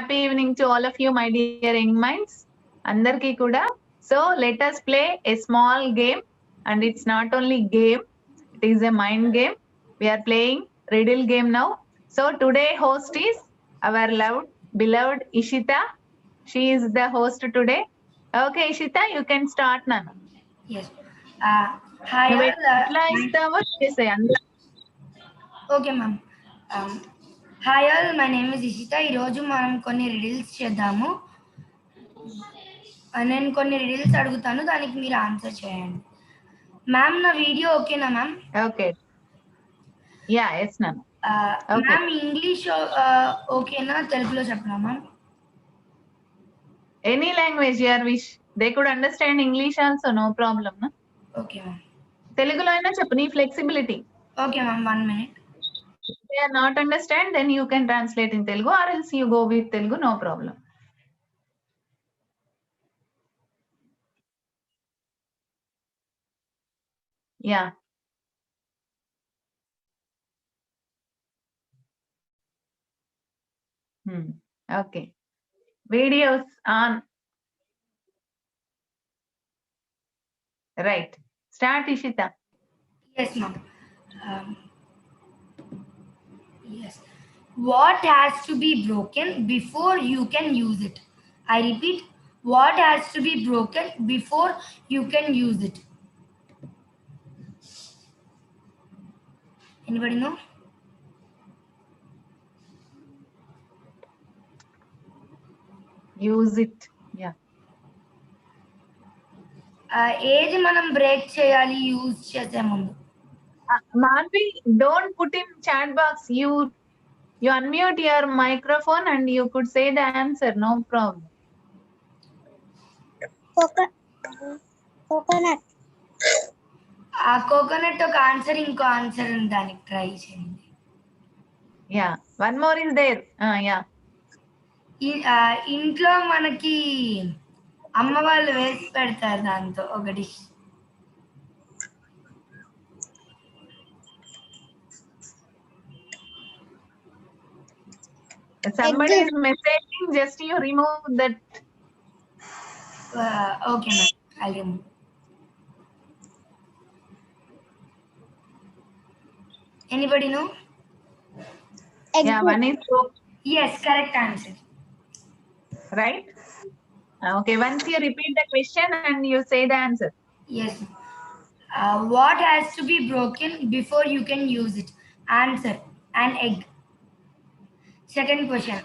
happy evening to all of you, my dear young minds. Andarki kuda. So let us play a small game, and it's not only game, it is a mind game. We are playing riddle game now. So today host is our beloved Ishita. She is the host today. Okay, Ishita, you can start now. Yes. Hi నువ్వు all. ఎట్లా ఇస్తావో చేసేయ్ అందరూ. Okay ma'am. Hi all, my name is Ishita. ఈరోజు మనం కొన్ని riddles చేద్దాము. నేను కొన్ని రిడిల్స్ అడుగుతాను, దానికి మీరు ఆన్సర్ చేయండి. మ్యామ్, నా వీడియో ఓకేనా మ్యామ్? ఓకే, యా ఎస్ నాన్న. మ్యామ్, ఇంగ్లీష్ ఓకేనా, తెలుగులో చెప్పనా ma'am? Any language your wish. They could understand English also, no problem. No? Okay ma'am. తెలుగులో అయినా చెప్పు, నీ flexibility. Okay ma'am, 1 minute. If they are not understand, then you can translate in Telugu, or else you go with Telugu, no problem. Yeah. Okay. Videos on. Right. Start, Ishita. Yes ma'am. Yes. What has to be broken before you can use it? I repeat, what has to be broken before you can use it? Anybody know? Use it. Yeah. ఏది మనం break చేయాలి use చేసే ముందు? Manvi, don't put in chat box. You unmute your microphone and you could say the answer, no problem. Coconut. ఆ coconut ఒక answer, ఇంకో answer దానికి try చేయండి. Yeah, one more is there. Yeah. ఇంట్లో మనకి అమ్మ వాళ్ళు వేసి పెడతారు దాంతో ఒక dish. Somebody is messaging, just you remove that. Okay ma'am, I'll remove. Anybody know? Yeah, one is soap. Yes, correct answer. Right? Okay, once you repeat the question and you say the answer. Yes. What has to be broken before you can use it? Answer, an egg. Second question.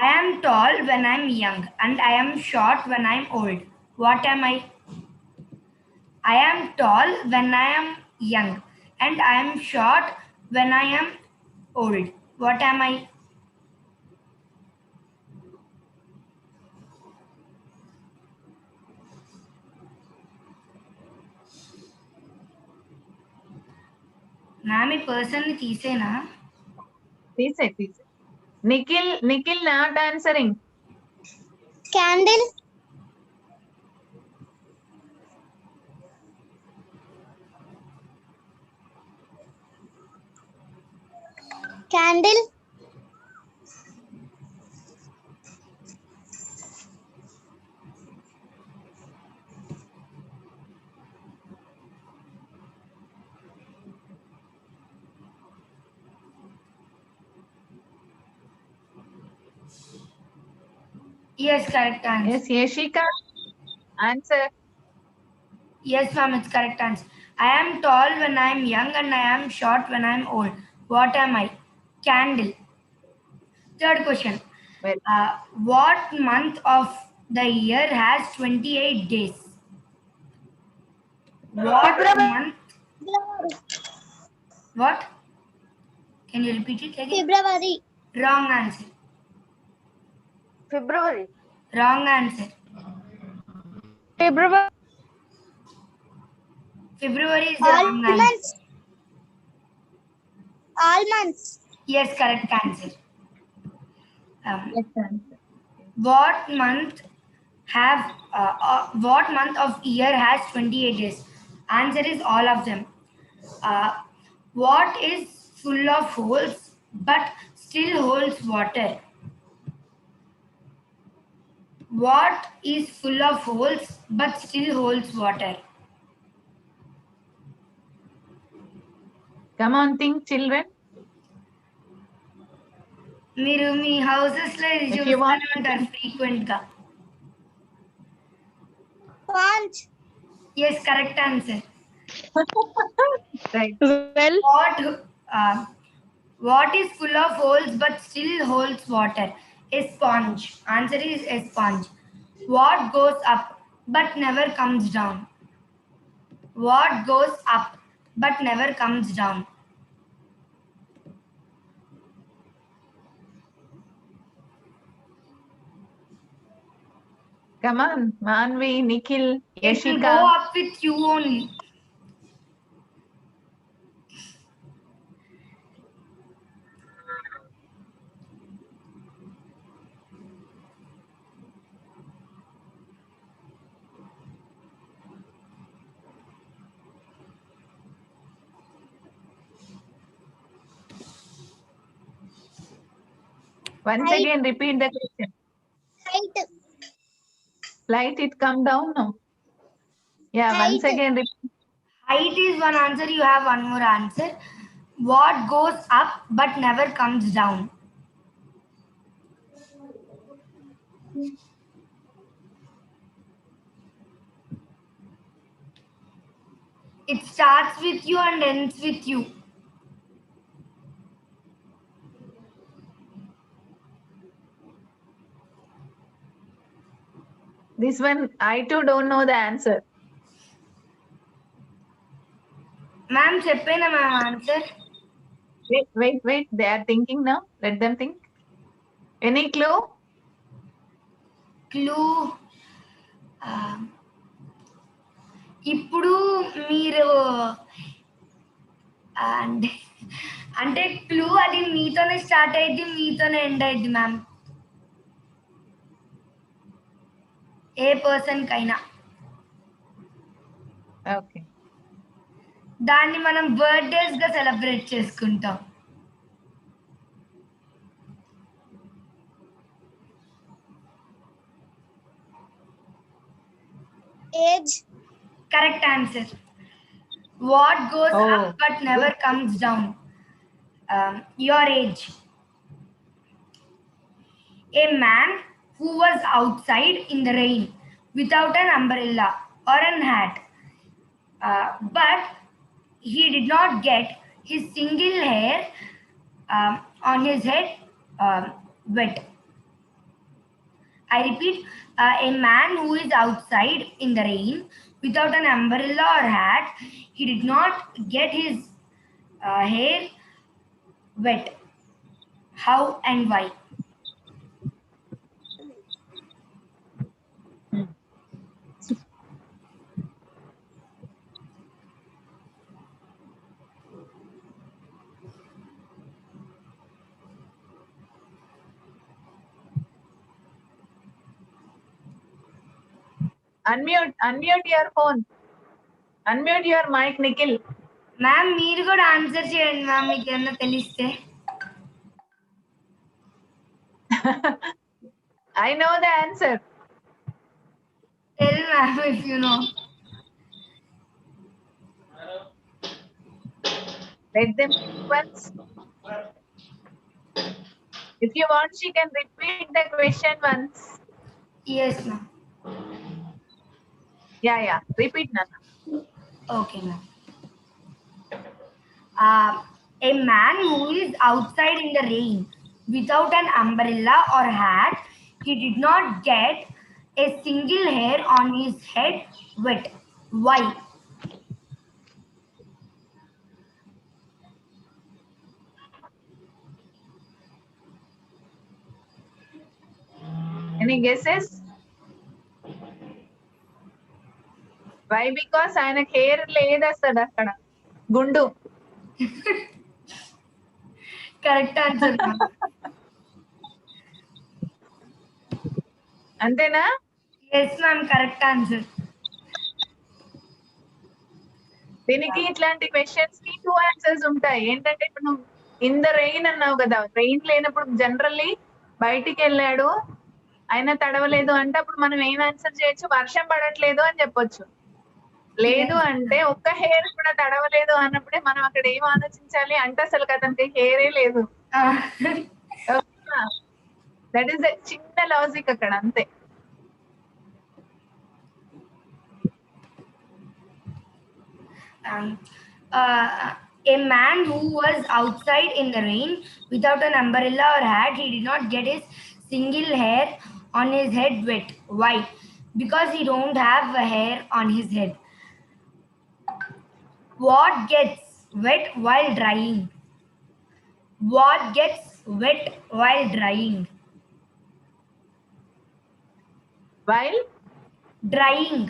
I am tall when I'm young and I am short when I'm old. What am I? I am tall when I am young and I am short when I am old. What am I? Ma'am, ఈ person ని తీసేనా? తీసే. Nikhil not answering. Candle. Candle. Yes, correct answer. Yes, Yeshika. Answer. Yes, ma'am, it's correct answer. I am tall when I am young and I am short when I am old. What am I? Candle. Third question. Well, What month of the year has 28 days? What month? What? Can you repeat it again? February. Wrong answer. February. Wrong answer. February. February is the All wrong answer. months. All months. Yes, correct answer. yes, answer. What month of year has 28 days? Answer is all of them. What is full of holes but still holds water? What is full of holes but still holds water? Come on, think, children. మీరు మీ houses లో ఇది If you want చూస్తూనే ఉంటారు frequent గా. Sponge. Yes correct answer. right. Well, What is full of holes but still holds water? A sponge. Answer is a sponge. What goes up but never comes down? What goes up but never comes down? Come on, Manvi, Nikhil, It will Yashika. go up with you only. Once Height. again, repeat the question. Height. Light, it come down now. Yeah, once Height. again, repeat. Height is one answer. You have one more answer. What goes up but never comes down? It starts with you and ends with you. This one, I too don't know the answer. Ma'am, చెప్పేనా ma'am answer? Wait. They are thinking now. Let them think. Any clue? Clue. ఇప్పుడు మీరు అంటే clue అది మీతోనే start అయ్యింది, మీతోనే end అయ్యింది ma'am. ఏ person కైనా Okay. దాన్ని మనం బర్త్డేస్ గా సెలబ్రేట్ చేసుకుంటాం. Age. Correct answer. What goes Oh, up but never comes down? Your age. A man who was outside in the rain without an umbrella or an hat, but he did not get his single hair on his head wet. I repeat, a man who is outside in the rain without an umbrella or hat, he did not get his hair wet. How and why? Unmute your phone. Unmute your mic, Nikhil. Ma'am మీరు కూడా answer చేయండి ma'am, మీకు ఏమన్నా తెలిస్తే. I know the answer. Tell ma'am if you know. Let them think once. If you want, she can repeat the question once. Yes ma'am. Yeah. Repeat, Nana. Okay ma'am. A man who is outside in the rain without an umbrella or hat, he did not get a single hair on his head wet. Why? Any guesses? Why? Because ఆయన hair లేదు అసలు అక్కడ గుండు. Correct answer ma'am. అంతేనా? Yes ma'am, correct answer. దీనికి ఇట్లాంటి questions కి 2 answers ఉంటాయి. ఏంటంటే ఇప్పుడు నువ్వు ఇన్ ద రెయిన్ అన్నావు కదా, రెయిన్ లేనప్పుడు జనరల్లీ బయటికి వెళ్ళాడు అయినా తడవలేదు అంటే అప్పుడు మనం ఏం ఆన్సర్ చేయొచ్చు, వర్షం పడట్లేదు అని చెప్పొచ్చు. లేదు అంటే ఒక్క హెయిర్ కూడా తడవలేదు అన్నప్పుడే మనం అక్కడ ఏం ఆలోచించాలి అంటే అసలు అతనికి హెయిరే లేదు. దట్ ఈస్ చిన్న లాజిక్ అక్కడ అంతే. A man who was outside in the rain without an umbrella or hat, he did not get his single hair on his head wet. Why? Because he don't have a hair on his head. What gets wet while drying? What gets wet while drying? While drying.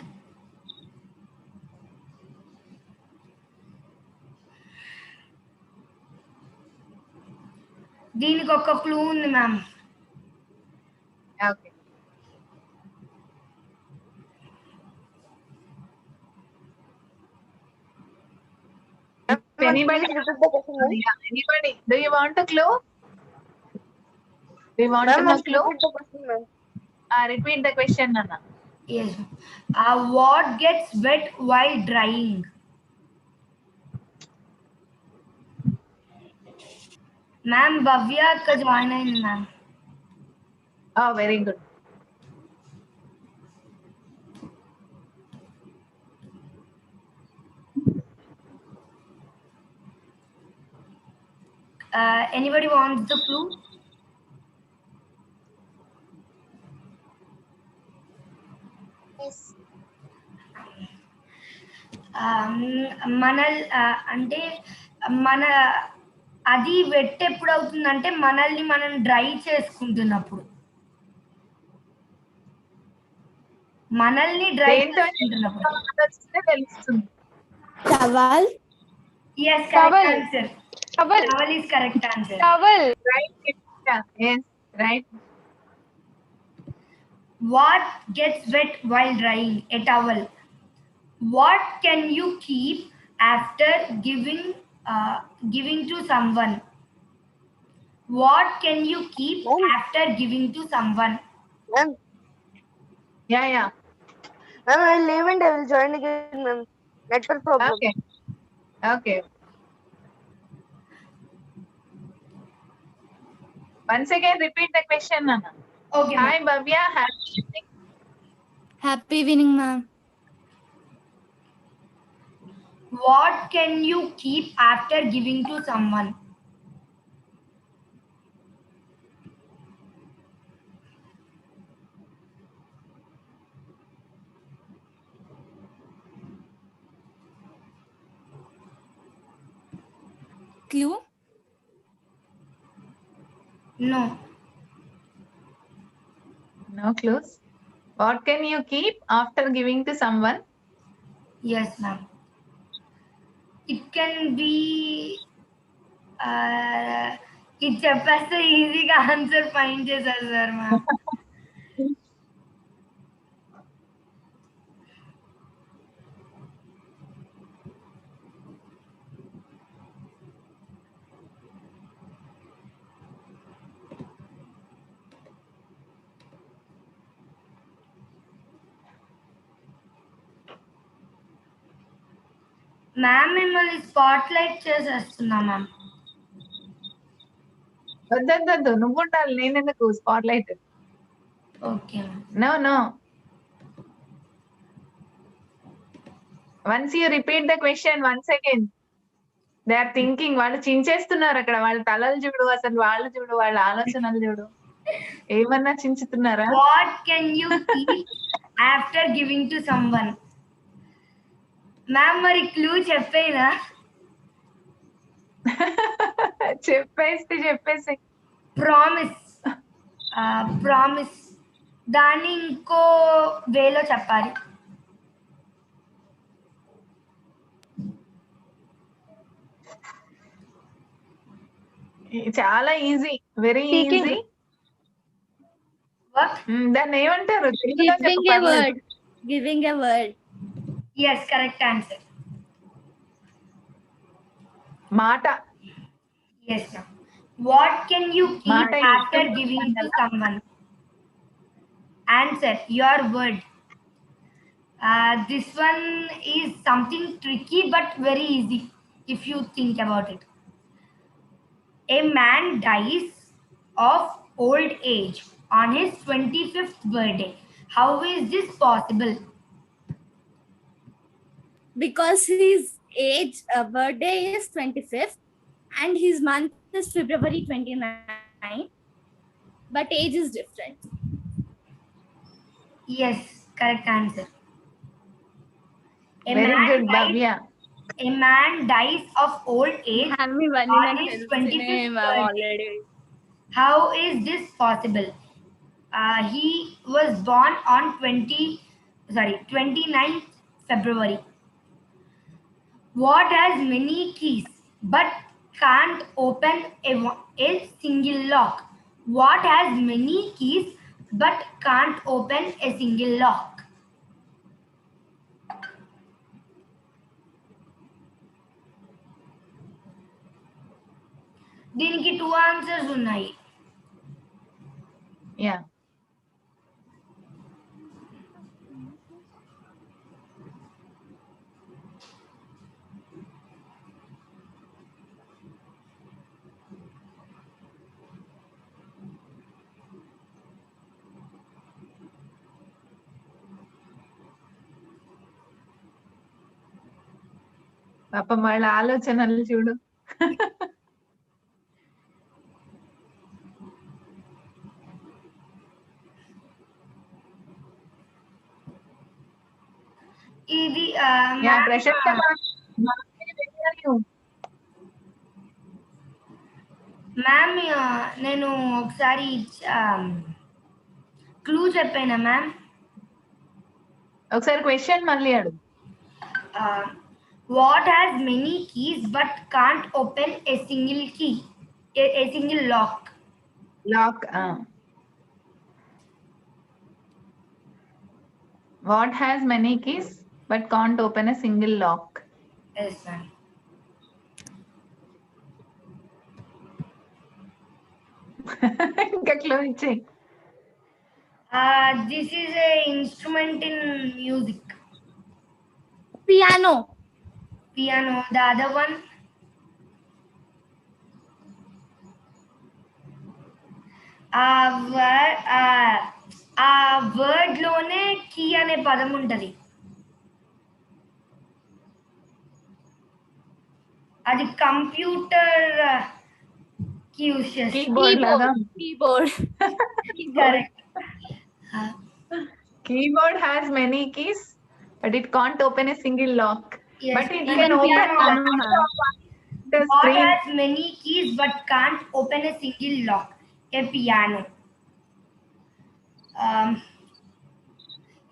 దీనికి ఒక clue ఉంది ma'am. Okay, anybody do you want a clue? Do you want to know clue? Repeat the question, Nana. Yes. What gets wet while drying? Ma'am Bhavya అక్క join అయింది ma'am. Oh, very good. Anybody wants the clue? Yes. మన అంటే మన అది wet ఎప్పుడు అవుతుందంటే మనల్ని మనం డ్రై చేసుకుంటున్నప్పుడు. మనల్ని డ్రై చేసుకుంటున్నప్పుడు. తెలుస్తుంది. Towel. Yes, correct answer. Towel is correct answer. Towel. Right. Yes, right. What gets wet while drying? A towel. What can you keep after giving to someone? What can you keep after giving to someone? Ma'am. Yeah. Ma'am, I will leave and I will join again, ma'am. Network problem. Okay. Once again, repeat the question, Nana. Okay. Hi, Bhavya. Happy evening. Happy evening, ma'am. What can you keep after giving to someone? Clue? No. No clues. What can you keep after giving to someone? Yes, ma'am. It can be. ఇది చెప్పేస్తే ఈజీగా answer find చేశారు sir ma'am. Ma'am మిమ్మల్ని spot light చేసేస్తున్నా ma'am. వద్దు నువ్వు ఉండాలి, నేను ఎందుకు spot light. Okay. No. Once you repeat the question once again, they are thinking, వాళ్ళు చించేస్తున్నారు అక్కడ, వాళ్ళ తలలు చూడు, అసలు వాళ్ళు చూడు, వాళ్ళ ఆలోచనలు చూడు, ఏమన్నా చించుతున్నారా? What can you keep after giving to someone? Ma'am మరి క్లూ చెప్పేనా? చెప్పేసి ప్రామిస్. దాన్ని ఇంకో వేలో చెప్పాలి. చాలా ఈజీ, వెరీ ఈజీ. దాన్ని ఏమంటారు? Giving a word. Yes, correct answer. మాట. Yes, ma'am. What can you keep మాట after giving to someone? Answer, your word. This one is something tricky but very easy if you think about it. A man dies of old age on his 25th birthday. How is this possible? Because his age birthday is 25th and his month is February 29, but age is different. Yes, correct answer. Very good, Bhavya. A man dies of old age on his 25th birthday. Already. How is this possible? He was born on 29th February. What has many keys but can't open a single lock? What has many keys but can't open a single lock? దీనికి 2 answers ఉన్నాయి. Yeah. పాపం వాళ్ళ ఆలోచనలు చూడు. ఇది Prashanth ma'am నేను ఒకసారి clue చెప్పానా మ్యామ్? ఒకసారి క్వశ్చన్ మళ్ళీ అడుగు. What has many keys but can't open a single key? A single lock. Lock. What has many keys but can't open a single lock? Yes, ma'am. ఇంకా క్లూ ఇచ్చే. This is a instrument in music. Piano. Piano. The other one? ఆ word లోనే key అనే పదం ఉంటది. అది computer కి use చేస్తారు. Keyboard. Correct. Keyboard has many keys but it can't open a single lock. Yes, But it even can open piano the What screen. has many keys but can't open a single lock? A piano.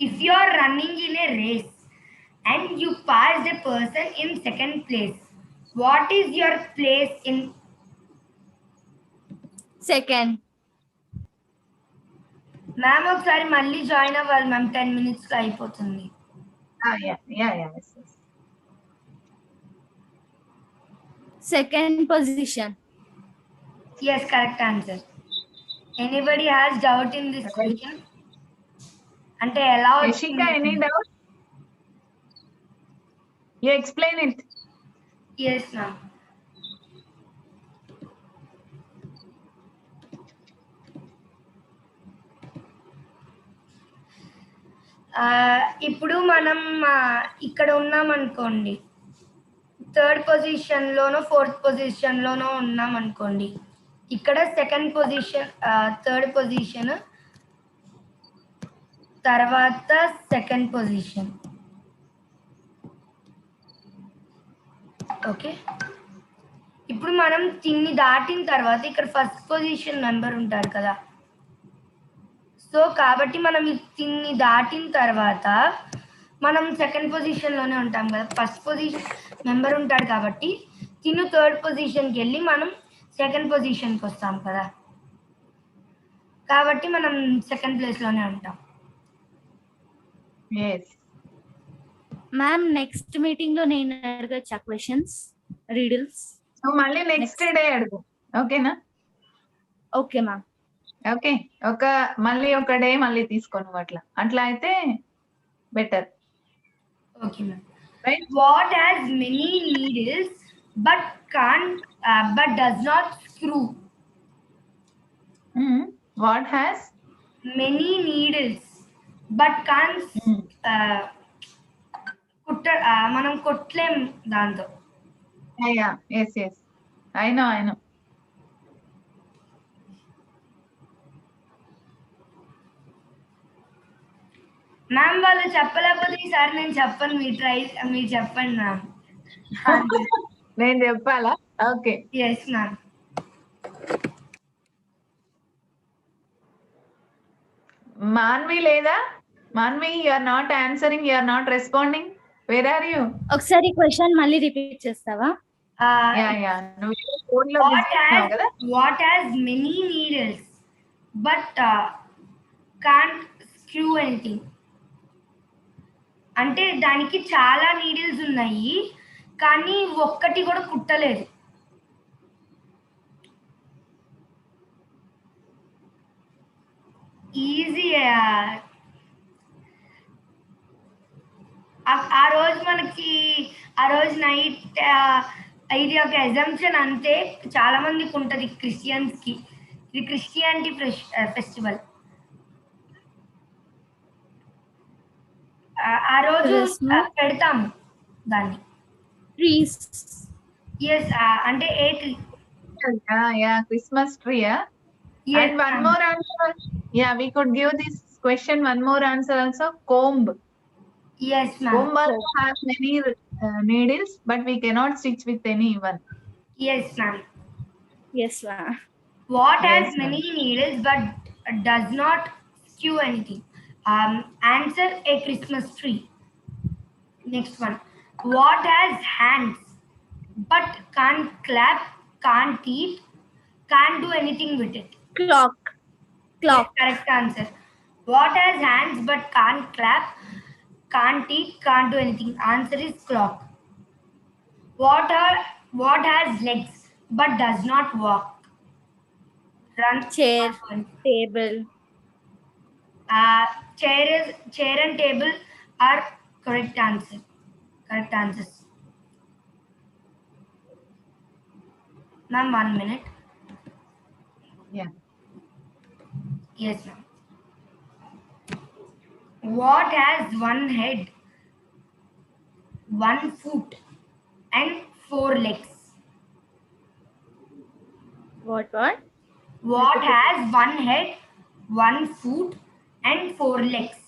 If you are running in a race and you pass the person in second place, what is your place in? Second. Ma'am ఒకసారి మళ్ళీ join అవ్వాలి ma'am, 10 minutes లో అయిపోతుంది. Yeah. Second position. Yes, correct answer. Anybody has doubt in this question? అంటే ఎలా Yashika, any doubt? You explain it. Yes, ma'am. ఇప్పుడు మనం ఇక్కడ ఉన్నాం అనుకోండి, థర్డ్ పొజిషన్ లోనో ఫోర్త్ పొజిషన్ లోనో ఉన్నాం అనుకోండి. ఇక్కడ సెకండ్ పొజిషన్, థర్డ్ పొజిషన్ తర్వాత సెకండ్ పొజిషన్. ఓకే, ఇప్పుడు మనం దీన్ని దాటిన తర్వాత ఇక్కడ ఫస్ట్ పొజిషన్ మెంబర్ ఉంటారు కదా. సో కాబట్టి మనం దీన్ని దాటిన తర్వాత మనం సెకండ్ పొజిషన్లోనే ఉంటాం కదా. ఫస్ట్ పొజిషన్ మెంబర్ ఉంటాడు కాబట్టి తిను థర్డ్ పొజిషన్కి వెళ్ళి మనం సెకండ్ పొజిషన్కి వస్తాం కదా. కాబట్టి మనం సెకండ్ ప్లేస్లోనే ఉంటాం. Yes. మ్యామ్ నెక్స్ట్ మీటింగ్ లో నేను అడగచ్చా క్వశ్చన్స్, రీడిల్స్? సో మళ్ళీ నెక్స్ట్ డే అడుగు, ఓకేనా? Okay ma'am. ఓకే. మళ్ళీ ఒక డే మళ్ళీ తీసుకో నువ్వు అట్లా. అట్లా అయితే better. Okay, ma'am. Right? What has many needles but but does not screw? What has Many needles but can't మనం కొట్టలేం దాంతో. ఎస్. I know. మ్యామ్ వాళ్ళు చెప్పలేకపోతే ఈసారి నేను చెప్పను, మీరు చెప్పండి మ్యామ్. నేను చెప్పాలా? ఓకే. Yes ma'am. మాన్వి లేదా? Manvi, you are not answering, you are not responding. Where are you? ఒకసారి క్వశ్చన్ మళ్ళీ రిపీట్ చేస్తావా? నువ్వు ఫోన్ లో చూస్తున్నావు కదా. What has many needles but can't screw anything? అంటే దానికి చాలా నీడిల్స్ ఉన్నాయి కానీ ఒక్కటి కూడా కుట్టలేదు. ఈజీ. ఆ రోజు మనకి ఆ రోజు నైట్ ఇది ఒక ఎగ్జామ్షన్ అంతే, చాలా మందికి ఉంటుంది క్రిస్టియన్స్కి. ఇది క్రిస్టియానిటీ ఫెస్టివల్. ఆ రోజు పెడతాము దాన్ని. ఎస్, అంటే ఏ tree? Christmas tree. And one more answer. We could give this question one more answer also. Comb. Yes, ma'am. Comb also has many needles, but we cannot stitch with any one. Yes, ma'am. Yes, ma'am. What has Yes, many needles but does not skew anything? Answer: a Christmas tree. Next one. What has hands but can't clap, can't eat, can't do anything with it? Clock. Yes, correct answer. What has hands but can't clap, can't eat, can't do anything? Answer is clock. What has legs but does not walk? Run. Chair. Table. Chair and table are correct answers. Ma'am, 1 minute. Yeah. Yes, ma'am. What has one head, one foot, and 4 legs? What? What has one head, one foot, and 4 legs?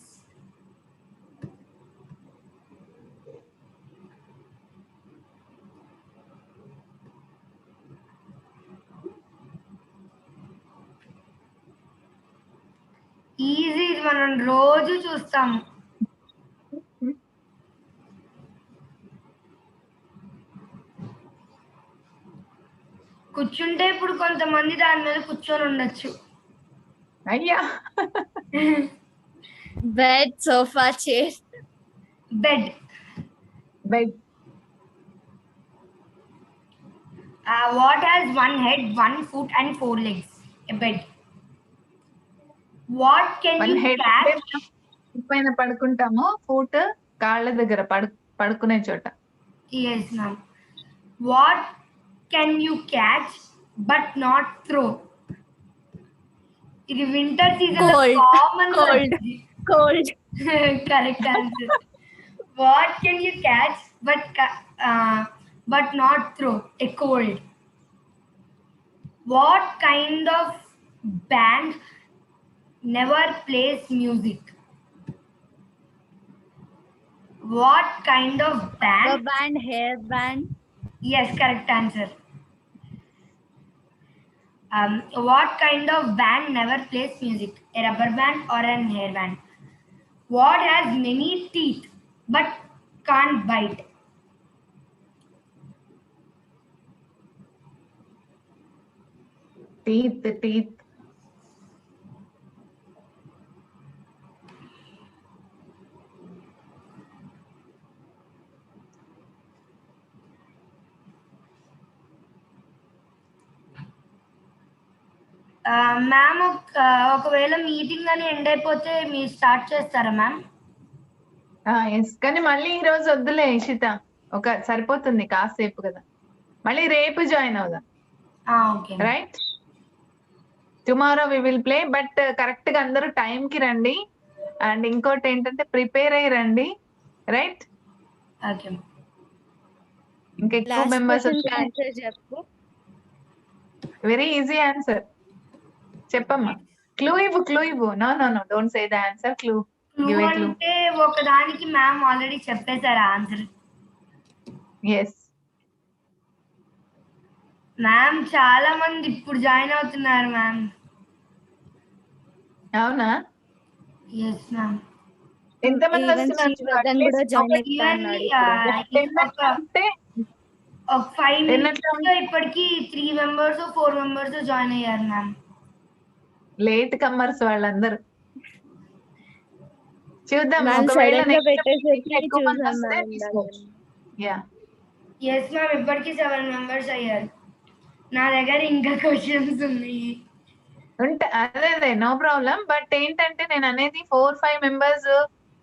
Easy, ఇది మనం రోజు చూస్తాము. కూర్చుంటే ఇప్పుడు కొంతమంది దాని మీద కూర్చొని ఉండొచ్చు. అయ్యా. Bed, sofa, chair. Bed. What has one head, one foot, and 4 legs? A bed. What can One you head catch? పైన పడుకుంటాము, ఫుట్ కాళ్ళ దగ్గర పడుకునే చోట. Yes, ma'am. What can you catch but not throw? ఇది winter season common. Cold. Correct answer. What can you catch but not throw? A cold. What kind of band never plays music? What kind of band? Rubber band, hair band. Yes, correct answer. What kind of band never plays music? A rubber band or an hair band? What has many teeth but can't bite? Teeth. Ma'am ఒకవేళ meeting అని end అయిపోతే మీరు start చేస్తారా ma'am? Yes, కానీ మళ్ళీ ఈ రోజు వద్దులే ఇషిత, సరిపోతుంది కాసేపు కదా, మళ్ళీ రేపు జాయిన్ అవుదాం. Okay right, tomorrow we will play, but correct గా అందరూ టైం కి రండి. అండ్ ఇంకోటి ఏంటంటే ప్రిపేర్ అయ్యి రండి. Right, okay. ఇంకెక్కువ లాస్ట్ మెంబర్స్ క్వశ్చన్ ఆన్సర్ చెప్పు. వెరీ ఈజీ ఆన్సర్ చెప్పమ్మా. క్లూ ఇవ్వు. No don't say the answer. Clue give a clue. అంటే ఒకదానికి మ్యామ్ ఆల్రెడీ చెప్పేశారు ఆన్సర్. ఎస్ మ్యామ్ చాలా మంది ఇప్పుడు జాయిన్ అవుతున్నారు మ్యామ్. అవునా, ఎస్ మ్యామ్. ఎంతమంది ఈవెన్ వస్తున్నారు? శ్రీవర్ధన్ కూడా జాయిన్ అవుతా అన్నాడు ఇప్పుడు. ఒక 5 10 minutes లో ఇప్పటికి 3 members 4 members జాయిన్ అయ్యారు మ్యామ్. లేట్ కమ్మర్స్ వాళ్ళందరూ. చూద్దాం, మ్యామ్ ఒకవేళ సడన్ గా next పెట్టేసరికి meeting ఎక్కువ మంది చూసాం వస్తే మ్యామ్. తీసుకోవచ్చు. యా, ఎస్ మ్యామ్, ఇప్పటికి 7 members అయ్యారు. నా దగ్గర ఇంకా క్వశ్చన్స్ ఉన్నాయి. అదే నో ప్రాబ్లం. బట్ ఏంటంటే నేను అనేది 4-5 మెంబర్స్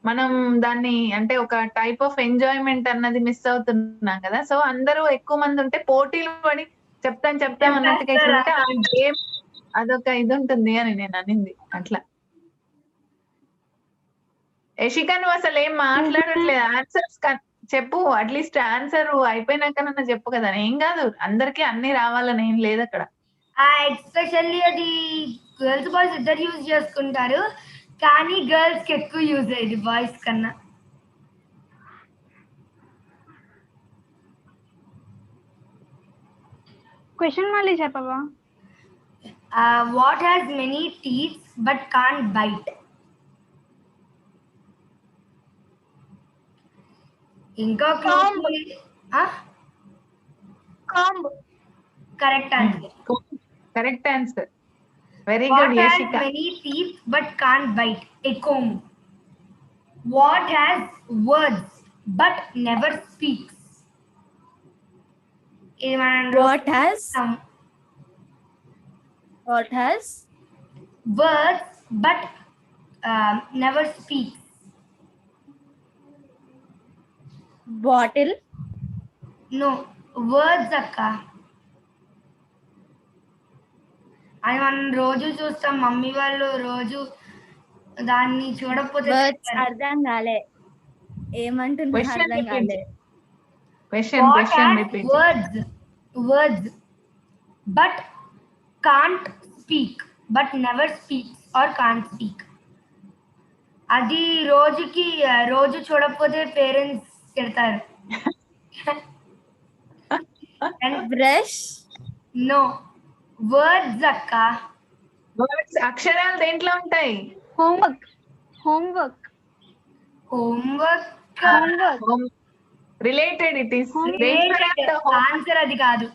మనం దాన్ని అంటే ఒక టైప్ ఆఫ్ ఎంజాయ్మెంట్ అన్నది మిస్ అవుతున్నాం కదా. సో అందరూ ఎక్కువ మంది ఉంటే పోటీలు పడి చెప్తాం అన్నట్టుగా ఉంటే ఆ గేమ్ అదొక ఇది ఉంటుంది అని నేను అనింది అట్లా. యశిక, నువ్వు అసలు ఏం మాట్లాడట్లేదు. ఆన్సర్స్ చెప్పు, అట్లీస్ట్ ఆన్సర్ అయిపోయినాక చెప్పు కదా. ఏం కాదు, అందరికి అన్ని రావాలని ఏం లేదు అక్కడ. ఎక్స్పెషల్లీ అది గర్ల్స్ బాయ్స్ ఇద్దరు యూజ్ చేసుకుంటారు, కానీ గర్ల్స్ కి ఎక్కువ యూజ్ అయ్యేది బాయ్స్ కన్నా. క్వశ్చన్ మళ్ళీ చెప్పవా? What has many teeth but can't bite? ఇంకా correct answer. Very What good has Yashika. many teeth but can't bite? A comb. What has words but never speaks? What has words but never speaks? bottle? No, words akka. అది మనం రోజు చూస్తాం, mummy వాళ్ళు రోజు దాన్ని చూడకపోతే words అర్థం కాలే, ఏమంటున్నా అర్థం కాలే. words but can't speak, but never speaks or can't speak. అది రోజు చూడకపోతే పేరెంట్స్ తిడతారు. బ్రష్? నో, వర్డ్స్ అక్క. వర్డ్స్ అక్షరాలు దేంట్లో ఉంటాయి? Homework related. It is answer అది కాదు.